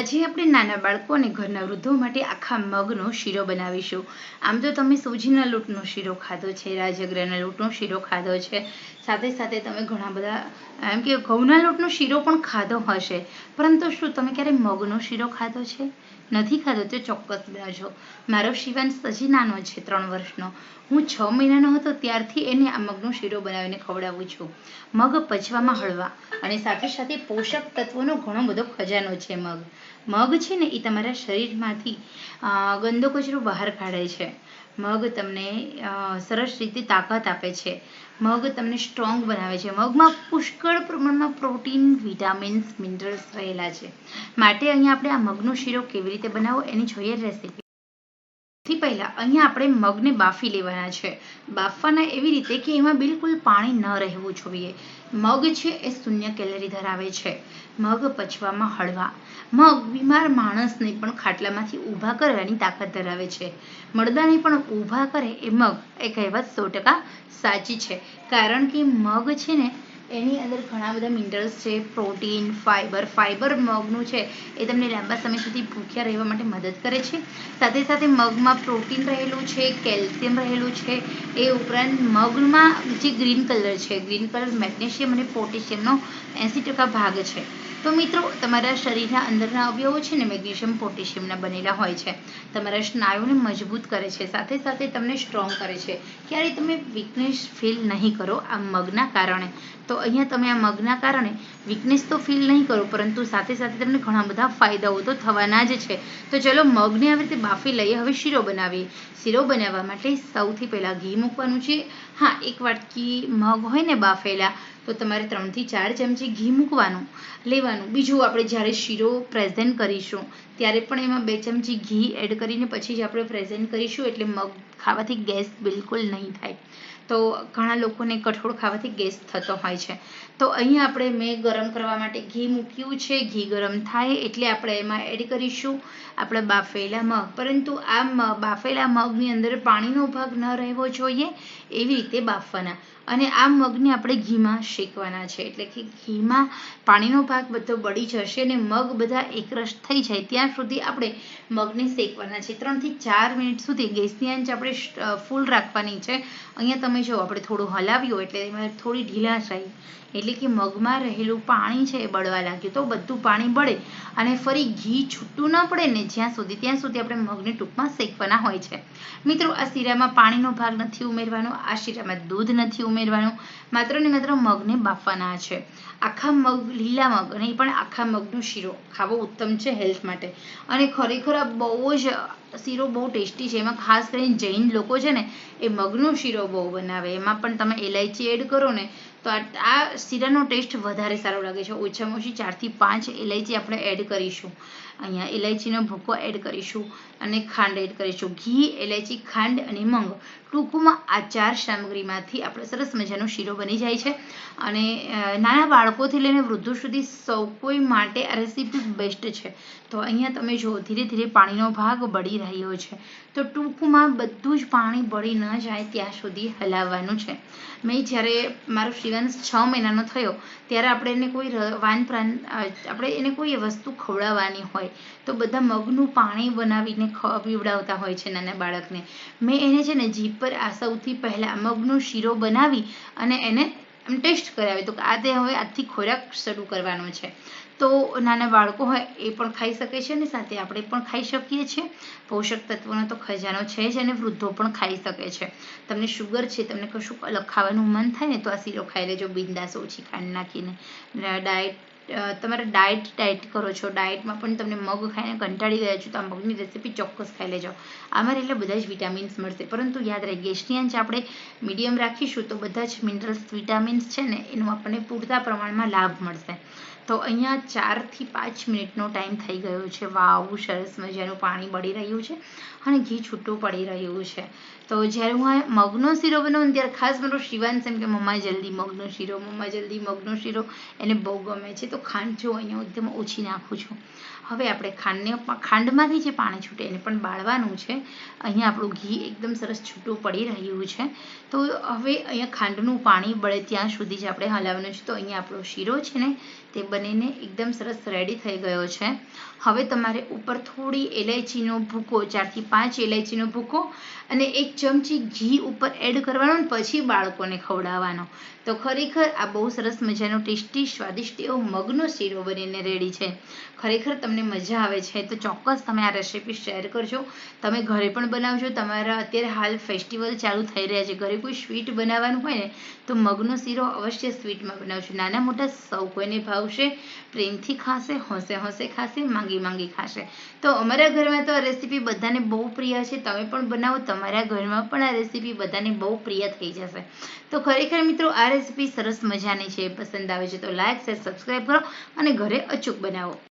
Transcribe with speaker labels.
Speaker 1: આજે આપણે નાના બાળકો અને ઘરના વૃદ્ધો માટે આખા મગનો શીરો બનાવીશું. આમ તો તમે સૂજીના લોટનો શીરો ખાધો છે, રાજગરાના લોટનો શીરો ખાધો છે, સાથે સાથે તમે ઘણા બધા એમ કે ઘઉંના લોટનો શીરો પણ ખાધો હશે, પરંતુ શું તમે ક્યારે મગનો શીરો ખાધો છે? નથી ખાધો તો ચોક્કસ બનાવજો. મારો શિવાંશ હજી નાનો છે, 3 વર્ષનો. હું 6 મહિનાનો હતો ત્યારથી એને આ મગનો શીરો બનાવીને ખવડાવું છું. મગ પચવામાં હળવા અને સાથે સાથે પોષક તત્વોનો ઘણો બધો ખજાનો છે. મગ છે ને એ તમારા શરીરમાંથી ગંદો કચરો બહાર કાઢે છે. મગ તમને સરસ રીતે તાકાત આપે છે. મગ તમને સ્ટ્રોંગ બનાવે છે. મગમાં પુષ્કળ પ્રમાણમાં પ્રોટીન, વિટામિન્સ, મિનરલ્સ રહેલા છે. માટે અહીંયા આપણે આ મગનો શીરો કેવી રીતે બનાવવો એની જોઈએ રેસીપી. સૌથી પહેલા અહીંયા આપણે મગને બાફી લેવાના છે. બાફવાના એવી રીતે કે એમાં બિલકુલ પાણી ન રહેવું જોઈએ. મગ છે એ 0 કેલરી ધરાવે છે. મગ પચવામાં હળવા. મગ બીમાર માણસને પણ ખાટલામાંથી ઊભા કરવાની તાકાત ધરાવે છે. મળદાને પણ ઊભા કરે એ મગ એ કહેવત 100% સાચી છે. કારણ કે મગ છે ને એની અંદર ઘણા બધા મિનરલ્સ છે, પ્રોટીન, ફાઈબર મગનું છે એ તમને લાંબા સમય સુધી ભૂખ્યા રહેવા માટે મદદ કરે છે. સાથે સાથે મગમાં પ્રોટીન રહેલું છે, કેલ્શિયમ રહેલું છે. એ ઉપરાંત મગમાં જે ગ્રીન કલર મેગ્નેશિયમ અને પોટેશિયમનો 80% ભાગ છે. તો મિત્રો, તમારા શરીરના અંદરના અવયવો છે ને મેગ્નેશિયમ, પોટેશિયમના બનેલા હોય છે. તમારા સ્નાયુને મજબૂત કરે છે, સાથે સાથે તમને સ્ટ્રોંગ કરે છે. ક્યારેય તમે વીકનેસ ફીલ નહીં કરો આ મગના કારણે. તો અહીંયા તમે આ મગના કારણે વીકનેસ તો ફીલ નહીં કરો, પરંતુ સાથે સાથે તમને ઘણા બધા ફાયદાઓ તો થવાના જ છે. તો ચલો મગને આવી રીતે બાફી લઈએ. હવે શીરો બનાવીએ. શીરો બનાવવા માટે સૌથી પહેલાં ઘી મૂકવાનું છે. હા, 1 વાટકી મગ હોય ને બાફેલા, તો તમારે 3 થી 4 ચમચી ઘી મૂકવાનું લેવાનું. બીજું, આપણે જ્યારે શીરો પ્રેઝન્ટ કરીશું ત્યારે પણ એમાં 2 ચમચી ઘી એડ કરીને પછી જ આપણે પ્રેઝન્ટ કરીશું, એટલે મગ ખાવાથી ગેસ બિલકુલ નહીં થાય. તો ઘણા લોકોને કઠોળ ખાવાથી ગેસ થતો હોય છે. તો અહીંયા મેં ગરમ કરવા માટે ઘી મૂક્યું છે. ઘી ગરમ થાય એટલે આપણે એમાં એડ કરીશું આપણા બાફેલા મગ. પરંતુ આ બાફેલા મગની અંદર પાણીનો ભાગ ન રહેવો જોઈએ, એવી રીતે બાફવાના. અને આ મગને આપણે ઘીમાં શેકવાના છે, એટલે કે ઘીમાં પાણીનો ભાગ બધો બળી જશે અને મગ બધા એકરસ થઈ જાય ત્યાં સુધી આપણે મગને શેકવાના છે. 3 થી 4 મિનિટ સુધી ગેસની આંચ આપણે ફૂલ રાખવાની છે. અહીંયા તમે જો આપણે થોડું હલાવ્યું એટલે એમાં થોડી ઢીલાશ આવી, એટલે કે મગમાં રહેલું પાણી છે એ બળવા લાગ્યું. તો બધું પાણી બળે અને ફરી ઘી છૂટું ન પડે ને ત્યાં સુધી આપણે મગને ટૂંકમાં શેકવાના હોય છે. મિત્રો, આ શીરામાં પાણીનો ભાગ નથી ઉમેરવાનો, આ શીરામાં દૂધ નથી ઉમેરવાનું, માત્ર ને માત્ર મગને બાફવાના છે. આખા મગ, લીલા મગ અને પણ આખા મગનો શીરો ખાવો ઉત્તમ છે હેલ્થ માટે. અને ખરેખર આ બહુ જ શીરો બહુ ટેસ્ટી છે. એમાં ખાસ કરીને જૈન લોકો છે ને એ મગનો શીરો બહુ બનાવે. એમાં પણ તમે ઇલાયચી એડ કરો ને તો આ શીરાનો ટેસ્ટ વધારે સારો લાગે છે. ઓછામાં ઓછી 4 થી 5 ઇલાયચી આપણે એડ કરીશું. અહીંયા ઇલાયચીનો ભૂકો એડ કરીશું અને ખાંડ એડ કરીશું. ઘી, ઇલાયચી, ખાંડ અને મગ, ટૂંકમાં આ 4 સામગ્રીમાંથી આપણે સરસ મજાનો શીરો બની જાય છે. અને નાના બાળકોથી લઈને વૃદ્ધો સુધી સૌ કોઈ માટે આ રેસીપી બેસ્ટ છે. તો અહીંયા તમે જુઓ, ધીરે ધીરે પાણીનો ભાગ બળી રહ્યો છે. તો ટૂંકમાં બધું જ પાણી બળી ન જાય ત્યાં સુધી હલાવવાનું છે. મેં જ્યારે મારો શિવાંશ 6 મહિનાનો થયો ત્યારે આપણે એને કોઈ વસ્તુ ખવડાવવાની હોય તો બધા મગનું પાણી બનાવીને પીવડાવતા હોય છે નાના બાળકને. મેં એને છે ને જીભ પર સૌથી પહેલાં મગનો શીરો બનાવી અને એને ટેસ્ટ કરાવ્યો તો આ તે હવે આજથી ખોરાક શરૂ કરવાનો છે. તો નાના બાળકો હોય એ પણ ખાઈ શકે છે અને સાથે આપણે પણ ખાઈ શકીએ છીએ. પોષક તત્વોનો તો ખજાનો છે જ અને વૃદ્ધો પણ ખાઈ શકે છે. તમને શુગર છે, તમને કશું અલગ ખાવાનું મન થાય ને તો આ શીરો ખાઈ લેજો બિંદાસ, ઓછી ખાંડ નાખીને. તમારે ડાયટ કરો છો, ડાયટમાં પણ તમને મગ ખાઈને કંટાળી ગયા છો તો આ મગની રેસીપી ચોક્કસ ખાઈ લેજો. આમાં એટલે બધા જ વિટામિન્સ મળશે. પરંતુ યાદ રહે, ગેસની આંચ આપણે મીડિયમ રાખીશું તો બધા જ મિનરલ્સ, વિટામિન્સ છે ને એનો આપણને પૂરતા પ્રમાણમાં લાભ મળશે. તો અહીંયા 4 થી 5 મિનિટનો ટાઈમ થઈ ગયો છે. વાવ, સરસ મજાનું પાણી બળી રહ્યું છે અને ઘી છૂટું પડી રહ્યું છે. તો જ્યારે હું આ મગનો શીરો બનાવું ત્યારે ખાસ મારો શિવાંશ એમ કે મમ્મા જલ્દી મગનો શીરો, એને બહુ ગમે છે. તો ખાંડ જો અહીંયા એકદમ ઓછી નાખું છું. હવે આપણે ખાંડમાંથી જે પાણી છૂટે એને પણ બાળવાનું છે. અહીંયા આપણું ઘી એકદમ સરસ છૂટું પડી રહ્યું છે. તો હવે અહીંયા ખાંડનું પાણી બળે ત્યાં સુધી જ આપણે હલાવવાનું છે. તો અહીંયા આપણો શીરો છે ને તે બનીને એકદમ સરસ રેડી થઈ ગયો છે. હવે તમારે ઉપર થોડી ઇલાયચીનો ભૂકો, 4 થી 5 ઇલાયચીનો ભૂકો અને 1 ચમચી ઘી ઉપર એડ કરવાનો અને પછી બાળકોને ખવડાવવાનો. તો ખરેખર આ બહુ સરસ મજાનો ટેસ્ટી સ્વાદિષ્ટ એવો મગનો શીરો બનીને રેડી છે. ખરેખર તમને મજા આવે છે તો ચોક્કસ તમે આ રેસીપી શેર કરજો. તમે ઘરે પણ બનાવજો. તમારા અત્યારે હાલ ફેસ્ટિવલ ચાલુ થઈ રહ્યા છે, ઘરે કોઈ સ્વીટ બનાવવાનું હોય ને તો મગનો શીરો અવશ્ય સ્વીટમાં બનાવજો. નાના મોટા સૌ કોઈને ભાવશે, પ્રેમથી ખાશે, હોંશે હોંશે ખાશે, માંગી માંગી ખાશે. તો અમારા ઘરમાં તો આ રેસીપી બધાને બહુ પ્રિય છે. તમે પણ બનાવો, તમારા ઘરમાં પણ આ રેસીપી બધાને બહુ પ્રિય થઈ જશે. તો ખરેખર મિત્રો આ રેસીપી સરસ મજાની છે. પસંદ આવે છે તો લાઈક, શેર, સબસ્ક્રાઈબ કરો અને ઘરે અચૂક બનાવો.